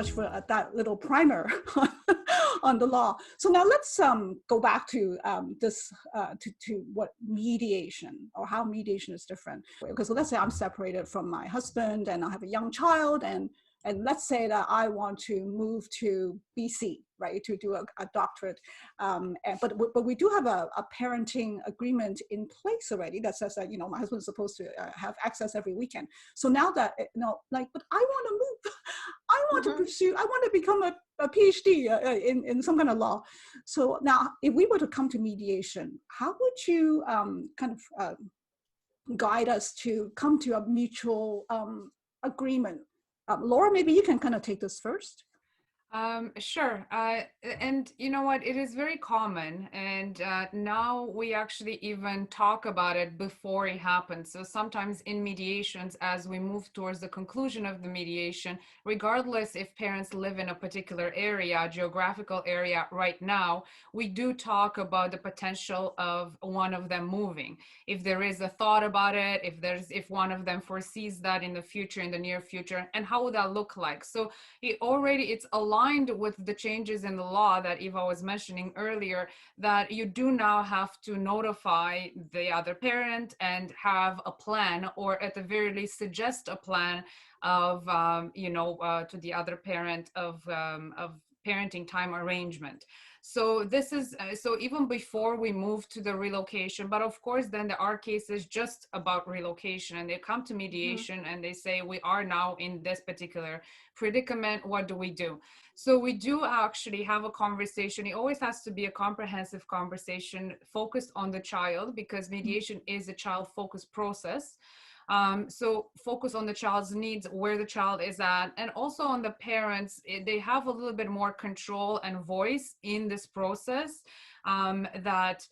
much for that little primer on the law. So now let's go back to this, to what mediation, or how mediation is different. Because let's say I'm separated from my husband and I have a young child, and let's say that I want to move to BC, right, to do a doctorate. But we do have a parenting agreement in place already that says that, my husband is supposed to have access every weekend. So now that, but I want to move, I want to pursue, I want to become a PhD in some kind of law. So now, if we were to come to mediation, how would you guide us to come to a mutual agreement? Laura, maybe you can kind of take this first. Sure. And you know what, it is very common, and now we actually even talk about it before it happens. So sometimes in mediations, as we move towards the conclusion of the mediation, regardless if parents live in a particular area, geographical area right now, we do talk about the potential of one of them moving. If there is a thought about it, if one of them foresees that in the future, in the near future, and how would that look like? So it's aligned with the changes in the law that Eva was mentioning earlier, that you do now have to notify the other parent and have a plan, or at the very least suggest a plan of, to the other parent of parenting time arrangement. So this is, so even before we move to the relocation, but of course, then there are cases just about relocation, and they come to mediation and they say, we are now in this particular predicament, what do we do? So we do actually have a conversation. It always has to be a comprehensive conversation focused on the child, because mediation is a child-focused process. So focus on the child's needs, where the child is at, and also on the parents. They have a little bit more control and voice in this process, that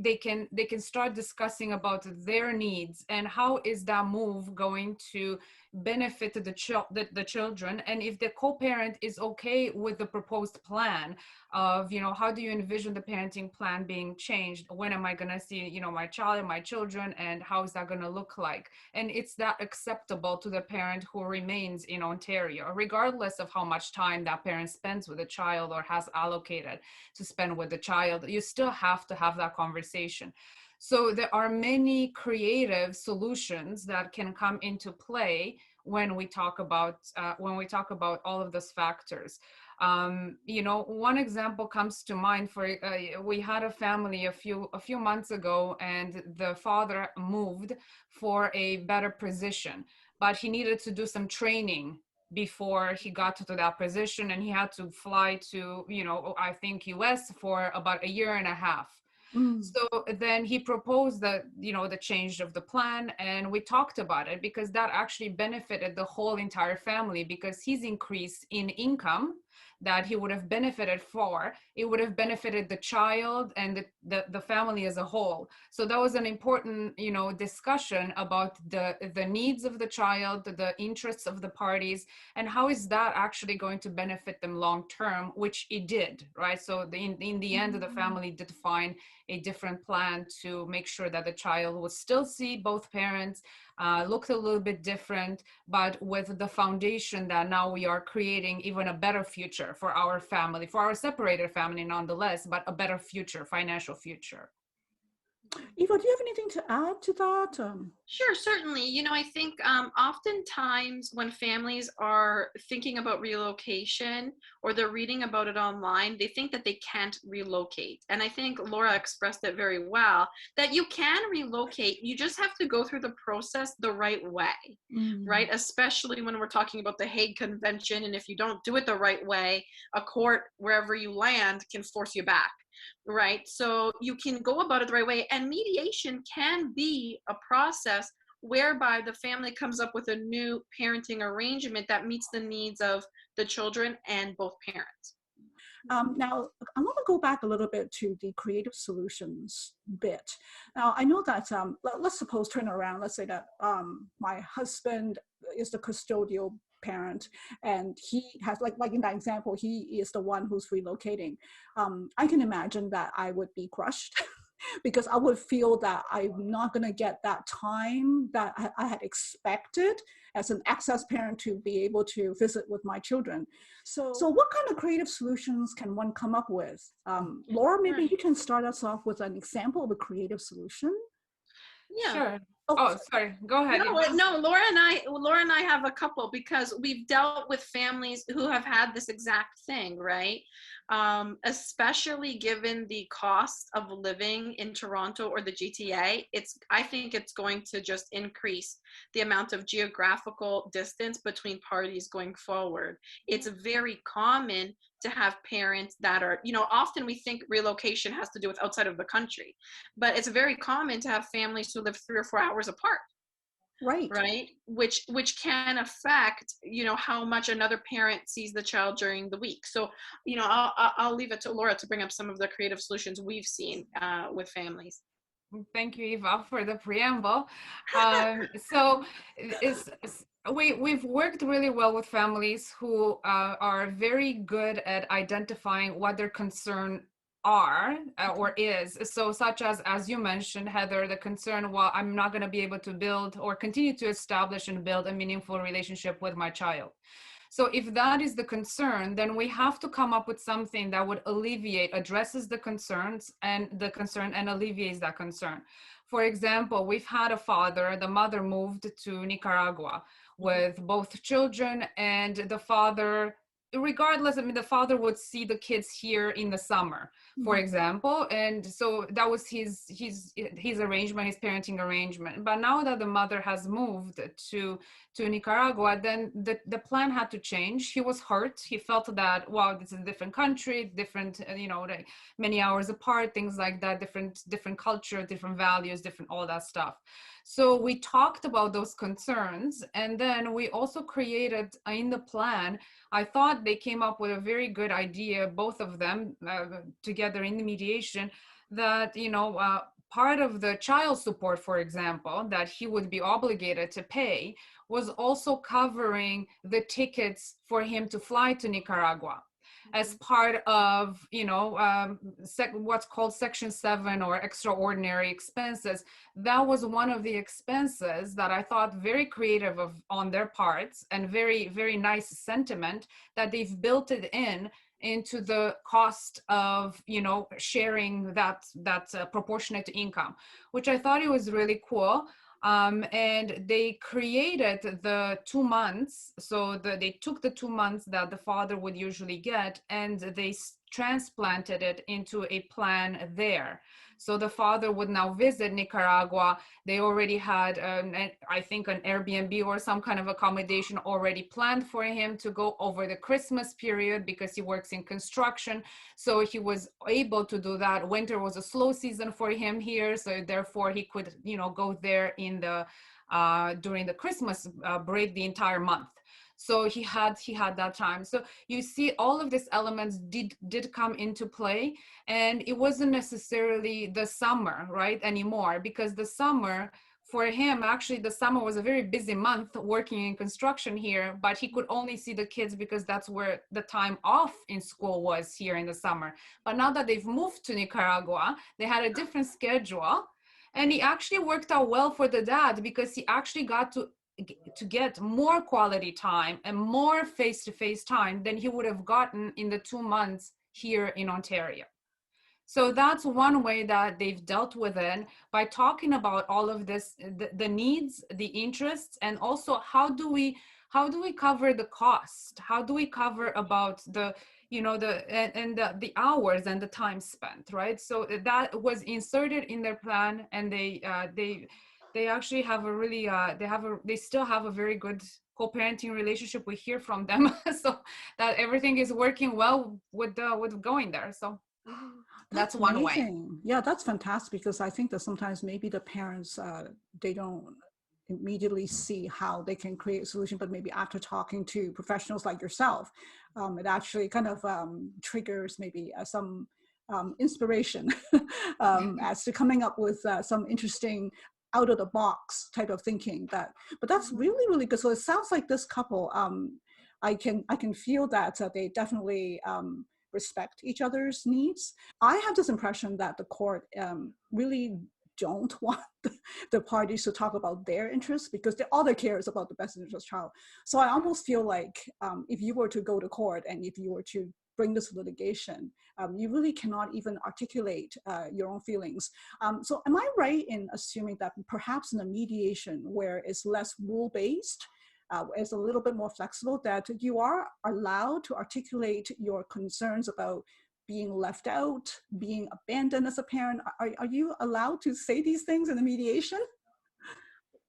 they can start discussing about their needs and how is that move going to benefit the children, and if the co-parent is okay with the proposed plan of, how do you envision the parenting plan being changed? When am I going to see, my child and my children, and how is that going to look like? And it's that acceptable to the parent who remains in Ontario, regardless of how much time that parent spends with the child or has allocated to spend with the child. You still have to have that conversation. So there are many creative solutions that can come into play when we talk about all of those factors. One example comes to mind. We had a family a few months ago, and the father moved for a better position, but he needed to do some training before he got to that position, and he had to fly to, I think US for about a year and a half. So then he proposed the change of the plan, and we talked about it, because that actually benefited the whole entire family, because his increase in income that he would have benefited for, it would have benefited the child and the family as a whole. So that was an important, discussion about the needs of the child, the interests of the parties, and how is that actually going to benefit them long term, which it did, right? So in the end, the family did find a different plan to make sure that the child would still see both parents, looked a little bit different, but with the foundation that now we are creating even a better future for our family, for our separated family nonetheless, but a better future, financial future. Eva, do you have anything to add to that? Sure, certainly. I think oftentimes when families are thinking about relocation, or they're reading about it online, they think that they can't relocate. And I think Laura expressed it very well, that you can relocate. You just have to go through the process the right way, right? Especially when we're talking about the Hague Convention. And if you don't do it the right way, a court wherever you land can force you back. Right? So you can go about it the right way, and mediation can be a process whereby the family comes up with a new parenting arrangement that meets the needs of the children and both parents. Now, I want to go back a little bit to the creative solutions bit. Now, I know that, let's suppose turn around, let's say that my husband is the custodial parent, and he has, like in that example, he is the one who's relocating. I can imagine that I would be crushed because I would feel that I'm not going to get that time that I had expected. as an access parent to be able to visit with my children. So what kind of creative solutions can one come up with? Laura, maybe you can start us off with an example of a creative solution. Yeah. Sure. Oh, Oh, sorry. Go ahead. No, Laura and I have a couple, because we've dealt with families who have had this exact thing, right? Especially given the cost of living in Toronto or the GTA, I think it's going to just increase the amount of geographical distance between parties going forward. It's very common to have parents that are, often we think relocation has to do with outside of the country, but it's very common to have families who live 3 or 4 hours apart. Right. Which can affect, how much another parent sees the child during the week. So, I'll leave it to Laura to bring up some of the creative solutions we've seen with families. Thank you, Eva, for the preamble. We've worked really well with families who are very good at identifying what their concern are or is. So such as you mentioned, Heather, the concern, well, I'm not going to be able to build or continue to establish and build a meaningful relationship with my child. So if that is the concern, then we have to come up with something that would addresses the concerns and alleviates that concern. For example, we've had a father, the mother moved to Nicaragua with both children, and the father, regardless, the father would see the kids here in the summer, for example. And so that was his arrangement, his parenting arrangement. But now that the mother has moved to Nicaragua, then the plan had to change. He was hurt. He felt that, wow, this is a different country, different, like many hours apart, things like that, different culture, different values, different, all that stuff. So we talked about those concerns, and then we also created in the plan, I thought they came up with a very good idea, both of them together in the mediation, that, part of the child support, for example, that he would be obligated to pay was also covering the tickets for him to fly to Nicaragua as part of, what's called Section 7 or extraordinary expenses. That was one of the expenses that I thought very creative on their parts, and very, very nice sentiment that they've built it into the cost of, sharing that proportionate income, which I thought it was really cool. And they created the 2 months. So they took the 2 months that the father would usually get, and they transplanted it into a plan there. So the father would now visit Nicaragua. They already had, I think, an Airbnb or some kind of accommodation already planned for him to go over the Christmas period, because he works in construction. So he was able to do that. Winter was a slow season for him here, so therefore he could, go there during the Christmas break, the entire month. So he had that time. So you see, all of these elements did come into play, and it wasn't necessarily the summer, right, anymore, because the summer for him, actually, the summer was a very busy month working in construction here, but he could only see the kids because that's where the time off in school was here in the summer. But now that they've moved to Nicaragua, they had a different schedule, and it actually worked out well for the dad, because he actually got to get more quality time and more face-to-face time than he would have gotten in the 2 months here in Ontario. So that's one way that they've dealt with it, by talking about all of this, the needs, the interests, and also how do we cover the cost? How do we cover about the the hours and the time spent, right? So that was inserted in their plan, and they actually have a really they still have a very good co-parenting relationship. We hear from them so that everything is working well with going there. So that's one amazing. way. Yeah, that's fantastic, because I think that sometimes maybe the parents they don't immediately see how they can create a solution, but maybe after talking to professionals like yourself, it actually kind of triggers maybe some inspiration as to coming up with some interesting out of the box type of thinking. But that's really, really good. So it sounds like this couple, I can feel that they definitely respect each other's needs. I have this impression that the court really don't want the parties to talk about their interests because all they care is about the best interest of the child. So I almost feel like if you were to go to court and if you were to bring this litigation, you really cannot even articulate your own feelings. So am I right in assuming that perhaps in a mediation where it's less rule-based, is a little bit more flexible, that you are allowed to articulate your concerns about being left out, being abandoned as a parent? Are you allowed to say these things in the mediation?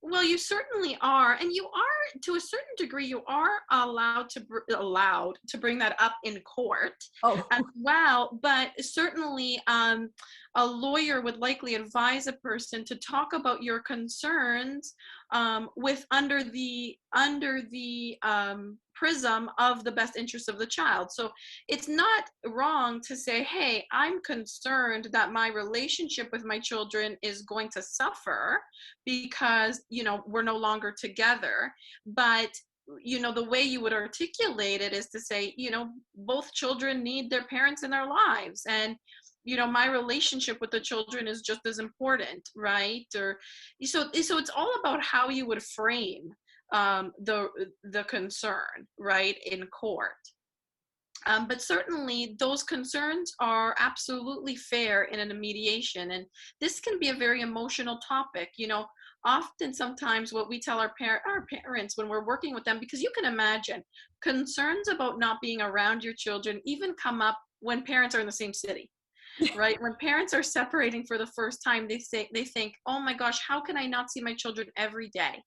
Well, you certainly are, and you are, to a certain degree, you are allowed to bring that up in court as well. But certainly, a lawyer would likely advise a person to talk about your concerns with under the prism of the best interest of the child. So it's not wrong to say, hey, I'm concerned that my relationship with my children is going to suffer because, we're no longer together. But, the way you would articulate it is to say, both children need their parents in their lives. And, my relationship with the children is just as important, right? Or so it's all about how you would frame the concern, right, in court. But certainly those concerns are absolutely fair in a mediation. And this can be a very emotional topic. Often sometimes what we tell our parents when we're working with them, because you can imagine concerns about not being around your children even come up when parents are in the same city. Right? When parents are separating for the first time, they think, oh my gosh, how can I not see my children every day?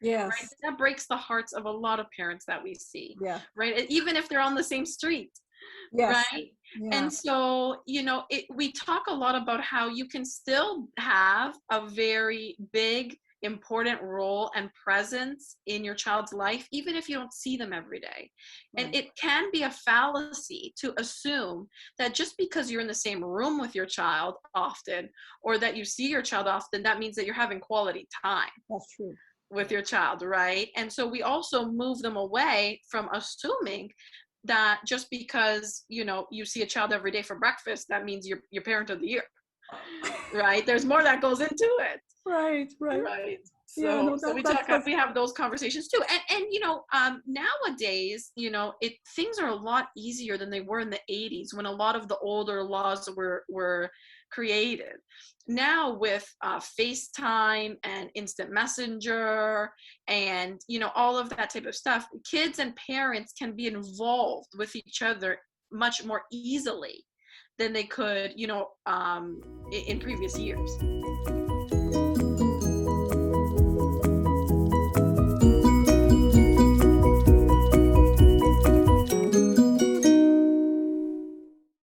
Yes. Right? That breaks the hearts of a lot of parents that we see. Yeah. Right? Even if they're on the same street. Yes. Right? Yeah. And so, we talk a lot about how you can still have a very big, important role and presence in your child's life, even if you don't see them every day. Right. And it can be a fallacy to assume that just because you're in the same room with your child often, or that you see your child often, that means that you're having quality time. That's true. With your child, right? And so we also move them away from assuming that just because you see a child every day for breakfast, that means you're parent of the year, right? There's more that goes into it. Right. So, yeah, no, we have those conversations too. And nowadays, things are a lot easier than they were in the 80s when a lot of the older laws were created. Now with FaceTime and instant messenger and, all of that type of stuff, kids and parents can be involved with each other much more easily than they could, in previous years.